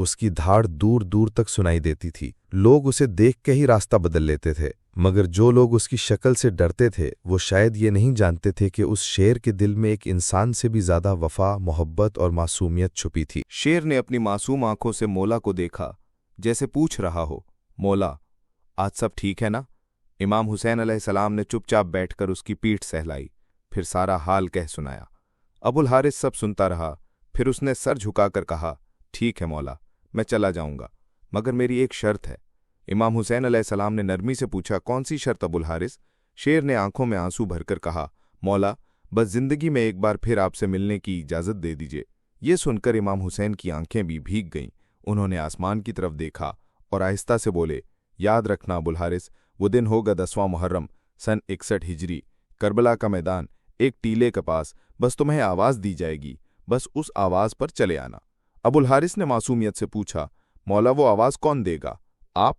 اس کی دھاڑ دور دور تک سنائی دیتی تھی۔ لوگ اسے دیکھ کے ہی راستہ بدل لیتے تھے، مگر جو لوگ اس کی شکل سے ڈرتے تھے وہ شاید یہ نہیں جانتے تھے کہ اس شیر کے دل میں ایک انسان سے بھی زیادہ وفا، محبت اور معصومیت چھپی تھی۔ شیر نے اپنی معصوم آنکھوں سے مولا کو دیکھا، جیسے پوچھ رہا ہو، مولا آج سب ٹھیک ہے نا؟ امام حسین علیہ السلام نے چپ چاپ بیٹھ کر اس کی پیٹھ سہلائی، پھر سارا حال کہہ سنایا۔ ابو الحارث سب سنتا رہا، پھر اس نے سر جھکا کر کہا، ٹھیک ہے مولا، میں چلا جاؤں گا، مگر میری ایک شرط ہے۔ امام حسین علیہ السلام نے نرمی سے پوچھا، کون سی شرط ابو الحارث؟ شیر نے آنکھوں میں آنسو بھر کر کہا، مولا بس زندگی میں ایک بار پھر آپ سے ملنے کی اجازت دے دیجیے۔ یہ سن کر امام حسین کی آنکھیں بھی بھیگ گئیں۔ انہوں نے آسمان کی طرف دیکھا اور آہستہ سے بولے، یاد رکھنا ابو الحارث، وہ دن ہوگا 10واں محرم سن 61 ہجری، کربلا کا میدان، ایک ٹیلے کے پاس، بس تمہیں آواز دی جائے گی، بس اس آواز پر چلے آنا۔ ابو الحارث نے معصومیت سے پوچھا، مولا وہ آواز کون دے گا؟ آپ؟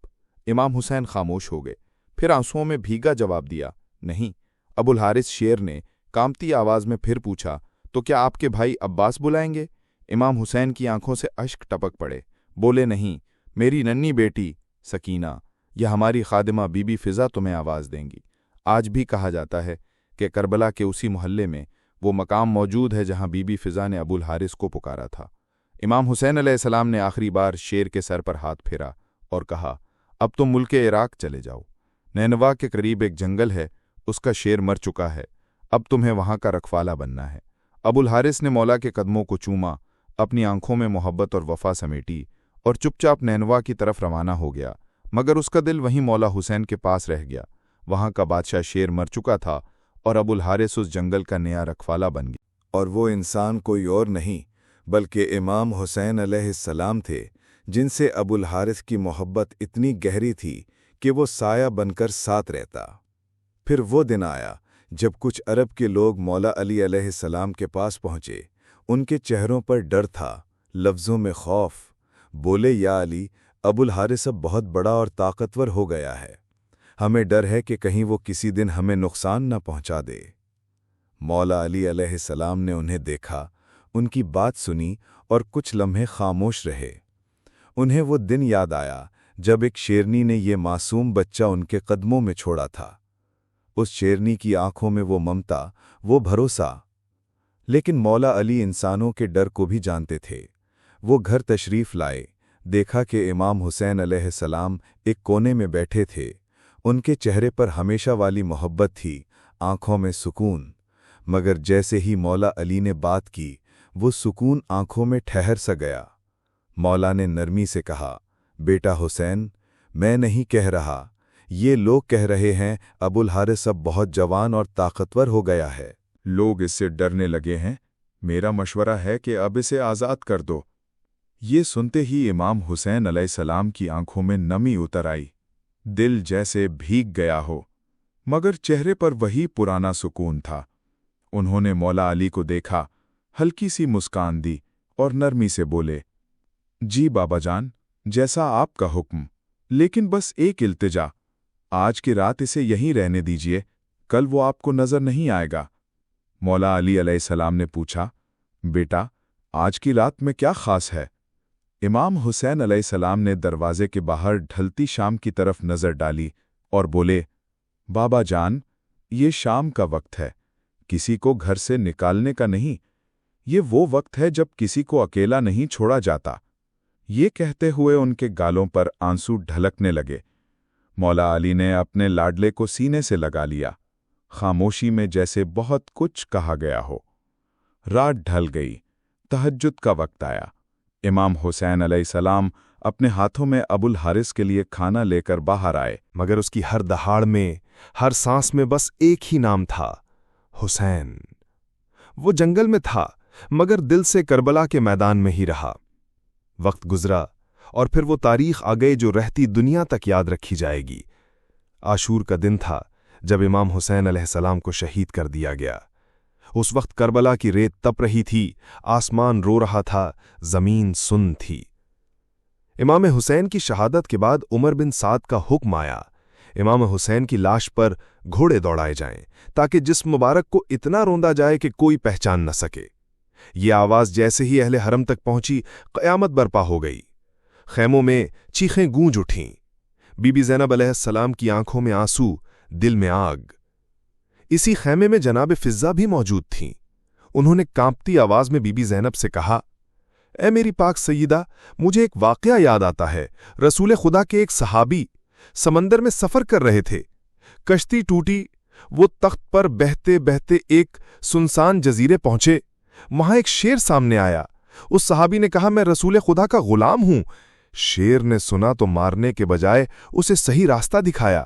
امام حسین خاموش ہو گئے، پھر آنسوؤں میں بھیگا جواب دیا، نہیں۔ ابو الحارث شیر نے کامتی آواز میں پھر پوچھا، تو کیا آپ کے بھائی عباس بلائیں گے؟ امام حسین کی آنکھوں سے اشک ٹپک پڑے، بولے، نہیں، میری ننھی بیٹی سکینہ یا ہماری خادمہ بی بی فضا تمہیں آواز دیں گی۔ آج بھی کہا جاتا ہے کہ کربلا کے اسی محلے میں وہ مقام موجود ہے جہاں بی بی فضا نے ابو الحارث کو پکارا تھا۔ امام حسین علیہ السلام نے آخری بار شیر کے سر پر ہاتھ پھیرا اور کہا، اب تم ملک عراق چلے جاؤ۔ نینوا کے قریب ایک جنگل ہے، اس کا شیر مر چکا ہے، اب تمہیں وہاں کا رکھوالا بننا ہے۔ ابو الحارث نے مولا کے قدموں کو چوما، اپنی آنکھوں میں محبت اور وفا سمیٹی اور چپ چاپ نینوا کی طرف روانہ ہو گیا، مگر اس کا دل وہیں مولا حسین کے پاس رہ گیا۔ وہاں کا بادشاہ شیر مر چکا تھا اور ابو الحارث اس جنگل کا نیا رکھوالا بن گیا۔ اور وہ انسان کوئی اور نہیں بلکہ امام حسین علیہ السلام تھے، جن سے ابو الحارث کی محبت اتنی گہری تھی کہ وہ سایہ بن کر ساتھ رہتا۔ پھر وہ دن آیا جب کچھ عرب کے لوگ مولا علی علیہ السلام کے پاس پہنچے۔ ان کے چہروں پر ڈر تھا، لفظوں میں خوف۔ بولے، یا علی، ابو الحارث اب بہت بڑا اور طاقتور ہو گیا ہے، ہمیں ڈر ہے کہ کہیں وہ کسی دن ہمیں نقصان نہ پہنچا دے۔ مولا علی علیہ السلام نے انہیں دیکھا، ان کی بات سنی اور کچھ لمحے خاموش رہے۔ انہیں وہ دن یاد آیا جب ایک شیرنی نے یہ معصوم بچہ ان کے قدموں میں چھوڑا تھا۔ اس شیرنی کی آنکھوں میں وہ ممتا، وہ بھروسہ۔ لیکن مولا علی انسانوں کے ڈر کو بھی جانتے تھے۔ وہ گھر تشریف لائے، دیکھا کہ امام حسین علیہ السلام ایک کونے میں بیٹھے تھے۔ ان کے چہرے پر ہمیشہ والی محبت تھی، آنکھوں میں سکون۔ مگر جیسے ہی مولا علی نے بات کی، وہ سکون آنکھوں میں ٹھہر سا گیا۔ مولا نے نرمی سے کہا، بیٹا حسین، میں نہیں کہہ رہا، یہ لوگ کہہ رہے ہیں ابو الحارث اب بہت جوان اور طاقتور ہو گیا ہے۔ لوگ اس سے ڈرنے لگے ہیں، میرا مشورہ ہے کہ اب اسے آزاد کر دو۔ یہ سنتے ہی امام حسین علیہ السلام کی آنکھوں میں نمی اتر آئی، دل جیسے بھیگ گیا ہو، مگر چہرے پر وہی پرانا سکون تھا۔ انہوں نے مولا علی کو دیکھا، ہلکی سی مسکان دی اور نرمی سے بولے، جی بابا جان، جیسا آپ کا حکم، لیکن بس ایک التجا، آج کی رات اسے یہیں رہنے دیجیے، کل وہ آپ کو نظر نہیں آئے گا۔ مولا علی علیہ السلام نے پوچھا، بیٹا آج کی رات میں کیا خاص ہے؟ امام حسین علیہ السلام نے دروازے کے باہر ڈھلتی شام کی طرف نظر ڈالی اور بولے، بابا جان، یہ شام کا وقت ہے، کسی کو گھر سے نکالنے کا نہیں، یہ وہ وقت ہے جب کسی کو اکیلا نہیں چھوڑا جاتا۔ یہ کہتے ہوئے ان کے گالوں پر آنسو ڈھلکنے لگے۔ مولا علی نے اپنے لاڈلے کو سینے سے لگا لیا، خاموشی میں جیسے بہت کچھ کہا گیا ہو۔ رات ڈھل گئی، تہجد کا وقت آیا۔ امام حسین علیہ السلام اپنے ہاتھوں میں ابو الحارث کے لیے کھانا لے کر باہر آئے، مگر اس کی ہر دہاڑ میں، ہر سانس میں بس ایک ہی نام تھا، حسین۔ وہ جنگل میں تھا، مگر دل سے کربلا کے میدان میں ہی رہا۔ وقت گزرا اور پھر وہ تاریخ آ گئی جو رہتی دنیا تک یاد رکھی جائے گی۔ عاشور کا دن تھا جب امام حسین علیہ السلام کو شہید کر دیا گیا۔ اس وقت کربلا کی ریت تپ رہی تھی، آسمان رو رہا تھا، زمین سن تھی۔ امام حسین کی شہادت کے بعد عمر بن سعد کا حکم آیا، امام حسین کی لاش پر گھوڑے دوڑائے جائیں تاکہ جسم مبارک کو اتنا روندا جائے کہ کوئی پہچان نہ سکے۔ یہ آواز جیسے ہی اہل حرم تک پہنچی، قیامت برپا ہو گئی۔ خیموں میں چیخیں گونج اٹھیں۔ بی بی زینب علیہ السلام کی آنکھوں میں آنسو، دل میں آگ۔ اسی خیمے میں جناب فضہ بھی موجود تھیں۔ انہوں نے کانپتی آواز میں بی بی زینب سے کہا، اے میری پاک سیدہ، مجھے ایک واقعہ یاد آتا ہے۔ رسول خدا کے ایک صحابی سمندر میں سفر کر رہے تھے، کشتی ٹوٹی، وہ تخت پر بہتے بہتے ایک سنسان جزیرے پہنچے۔ وہاں ایک شیر سامنے آیا۔ اس صحابی نے کہا، میں رسول خدا کا غلام ہوں۔ شیر نے سنا تو مارنے کے بجائے اسے صحیح راستہ دکھایا۔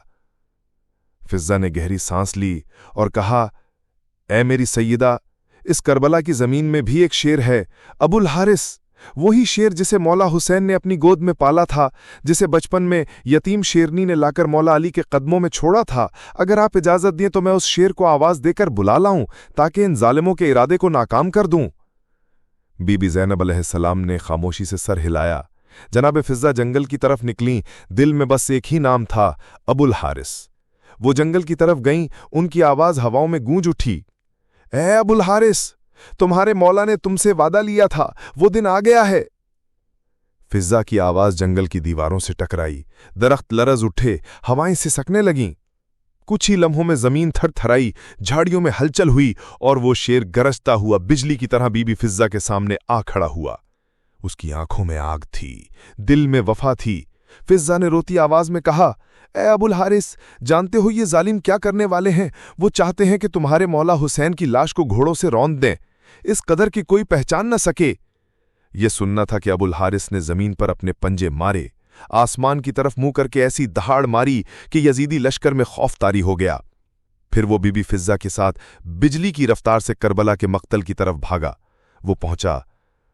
فضہ نے گہری سانس لی اور کہا، اے میری سیدہ، اس کربلا کی زمین میں بھی ایک شیر ہے، ابو الحارث، وہی شیر جسے مولا حسین نے اپنی گود میں پالا تھا، جسے بچپن میں یتیم شیرنی نے لا کر مولا علی کے قدموں میں چھوڑا تھا۔ اگر آپ اجازت دیں تو میں اس شیر کو آواز دے کر بلا لاؤں تاکہ ان ظالموں کے ارادے کو ناکام کر دوں۔ بی بی زینب علیہ السلام نے خاموشی سے سر ہلایا۔ جناب فضہ جنگل کی طرف نکلیں، دل میں بس ایک ہی نام تھا، ابو الحارث۔ وہ جنگل کی طرف گئیں، ان کی آواز ہواؤں میں گونج اٹھی، اے ابو الحارث، تمہارے مولا نے تم سے وعدہ لیا تھا، وہ دن آ گیا ہے۔ فضہ کی آواز جنگل کی دیواروں سے ٹکرائی، درخت لرز اٹھے، ہوائیں سسکنے لگیں۔ کچھ ہی لمحوں میں زمین تھر تھرائی، جھاڑیوں میں ہلچل ہوئی اور وہ شیر گرجتا ہوا بجلی کی طرح بی بی فضہ کے سامنے آ کھڑا ہوا۔ اس کی آنکھوں میں آگ تھی، دل میں وفا تھی۔ فضہ نے روتی آواز میں کہا، اے ابو الحارث، جانتے ہو یہ ظالم کیا کرنے والے ہیں؟ وہ چاہتے ہیں کہ تمہارے مولا حسین کی لاش کو گھوڑوں سے روند دیں، اس قدر کہ کوئی پہچان نہ سکے۔ یہ سننا تھا کہ ابو الحارث نے زمین پر اپنے پنجے مارے، آسمان کی طرف منہ کر کے ایسی دہاڑ ماری کہ یزیدی لشکر میں خوف طاری ہو گیا۔ پھر وہ بی بی فضہ کے ساتھ بجلی کی رفتار سے کربلا کے مقتل کی طرف بھاگا۔ وہ پہنچا،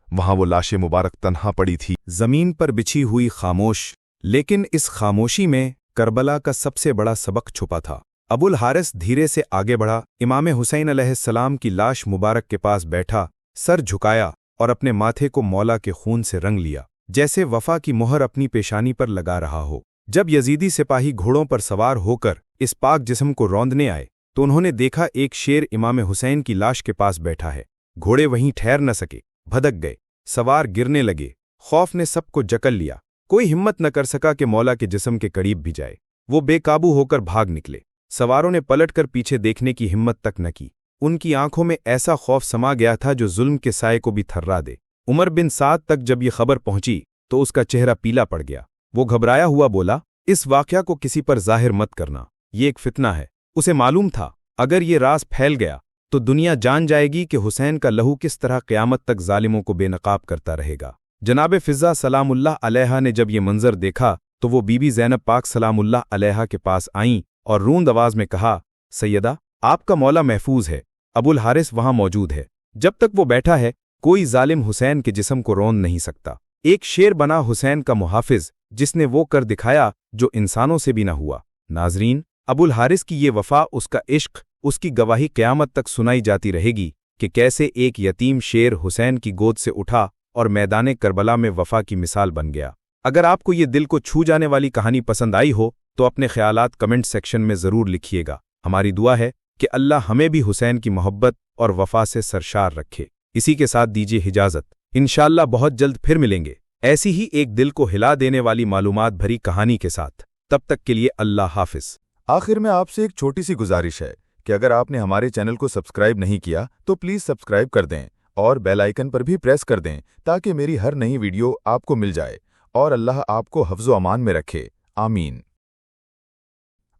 وہاں وہ لاش مبارک تنہا پڑی تھی، زمین پر بچھی ہوئی خاموش، لیکن اس خاموشی میں کربلا کا سب سے بڑا سبق چھپا تھا۔ ابو الحارث دھیرے سے آگے بڑھا، امام حسین علیہ السلام کی لاش مبارک کے پاس بیٹھا، سر جھکایا اور اپنے ماتھے کو مولا کے خون سے رنگ لیا، جیسے وفا کی مہر اپنی پیشانی پر لگا رہا ہو۔ جب یزیدی سپاہی گھوڑوں پر سوار ہو کر اس پاک جسم کو روندنے آئے تو انہوں نے دیکھا ایک شیر امام حسین کی لاش کے پاس بیٹھا ہے۔ گھوڑے وہیں ٹھہر نہ سکے، بھدک گئے، سوار گرنے لگے، خوف نے سب کو جکڑ لیا، کوئی ہمت نہ کر سکا کہ مولا کے جسم کے قریب بھی جائے۔ وہ بے قابو ہو کر بھاگ نکلے، سواروں نے پلٹ کر پیچھے دیکھنے کی ہمت تک نہ کی۔ ان کی آنکھوں میں ایسا خوف سما گیا تھا جو ظلم کے سائے کو بھی تھرا دے۔ عمر بن سعد تک جب یہ خبر پہنچی تو اس کا چہرہ پیلا پڑ گیا۔ وہ گھبرایا ہوا بولا، اس واقعہ کو کسی پر ظاہر مت کرنا، یہ ایک فتنہ ہے۔ اسے معلوم تھا اگر یہ راز پھیل گیا تو دنیا جان جائے گی کہ حسین کا لہو کس طرح قیامت تک ظالموں کو بے نقاب کرتا رہے گا۔ جناب فضہ سلام اللہ علیہا نے جب یہ منظر دیکھا تو وہ بی بی زینب پاک سلام اللہ علیہا کے پاس آئیں اور روند آواز میں کہا، سیدہ، آپ کا مولا محفوظ ہے، ابو الحارث وہاں موجود ہے، جب تک وہ بیٹھا ہے کوئی ظالم حسین کے جسم کو روند نہیں سکتا۔ ایک شیر بنا حسین کا محافظ جس نے وہ کر دکھایا جو انسانوں سے بھی نہ ہوا۔ ناظرین، ابو الحارث کی یہ وفا، اس کا عشق، اس کی گواہی قیامت تک سنائی جاتی رہے گی کہ کیسے ایک یتیم شیر حسین کی گود سے اٹھا اور میدان کربلا میں وفا کی مثال بن گیا۔ اگر آپ کو یہ دل کو چھو جانے والی کہانی پسند آئی ہو تو اپنے خیالات کمنٹ سیکشن میں ضرور لکھیے گا۔ ہماری دعا ہے کہ اللہ ہمیں بھی حسین کی محبت اور وفا سے سرشار رکھے۔ اسی کے ساتھ دیجیے اجازت، انشاءاللہ بہت جلد پھر ملیں گے ایسی ہی ایک دل کو ہلا دینے والی معلومات بھری کہانی کے ساتھ۔ تب تک کے لیے اللہ حافظ۔ آخر میں آپ سے ایک چھوٹی سی گزارش ہے کہ اگر آپ نے ہمارے چینل کو سبسکرائب نہیں کیا تو پلیز سبسکرائب کر دیں اور بیل آئیکن پر بھی پریس کر دیں تاکہ میری ہر نئی ویڈیو آپ کو مل جائے، اور اللہ آپ کو حفظ و امان میں رکھے، آمین۔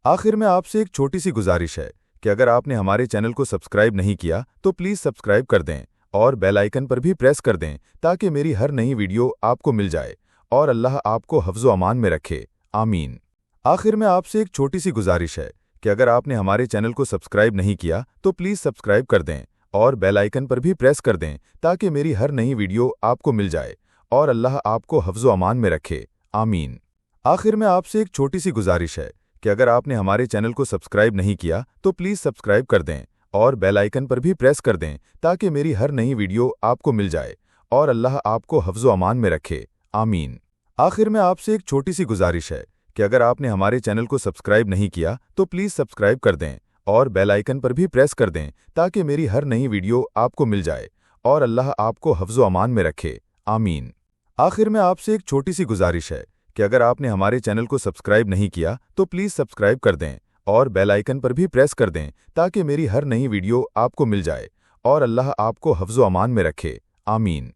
آخر میں آپ سے ایک چھوٹی سی گزارش ہے کہ اگر آپ نے ہمارے چینل کو سبسکرائب نہیں کیا تو پلیز سبسکرائب کر دیں اور بیل آئیکن پر بھی پریس کر دیں تاکہ میری ہر نئی ویڈیو آپ کو مل جائے، اور اللہ آپ کو حفظ و امان میں رکھے، آمین۔ آخر میں آپ سے ایک چھوٹی سی گزارش ہے کہ اگر آپ نے ہمارے چینل کو سبسکرائب نہیں کیا تو پلیز سبسکرائب کر دیں اور بیل آئیکن پر بھی پریس کر دیں تاکہ میری ہر نئی ویڈیو آپ کو مل جائے، اور اللہ آپ کو حفظ و امان میں رکھے، آمین۔ آخر میں آپ سے ایک چھوٹی سی گزارش ہے کہ اگر آپ نے ہمارے چینل کو سبسکرائب نہیں کیا تو پلیز سبسکرائب کر دیں اور بیل آئیکن پر بھی پریس کر دیں تاکہ میری ہر نئی ویڈیو آپ کو مل جائے، اور اللہ آپ کو حفظ و امان میں رکھے، آمین۔ آخر میں آپ سے ایک چھوٹی سی گزارش ہے کہ اگر آپ نے ہمارے چینل کو سبسکرائب نہیں کیا تو پلیز سبسکرائب کر دیں اور بیل آئیکن پر بھی پریس کر دیں تاکہ میری ہر نئی ویڈیو آپ کو مل جائے، اور اللہ آپ کو حفظ و امان میں رکھے، آمین۔ آخر میں آپ سے ایک چھوٹی سی گزارش ہے کہ اگر آپ نے ہمارے چینل کو سبسکرائب نہیں کیا تو پلیز سبسکرائب کر دیں اور بیل آئیکن پر بھی پریس کر دیں تاکہ میری ہر نئی ویڈیو آپ کو مل جائے، اور اللہ آپ کو حفظ و امان میں رکھے، آمین۔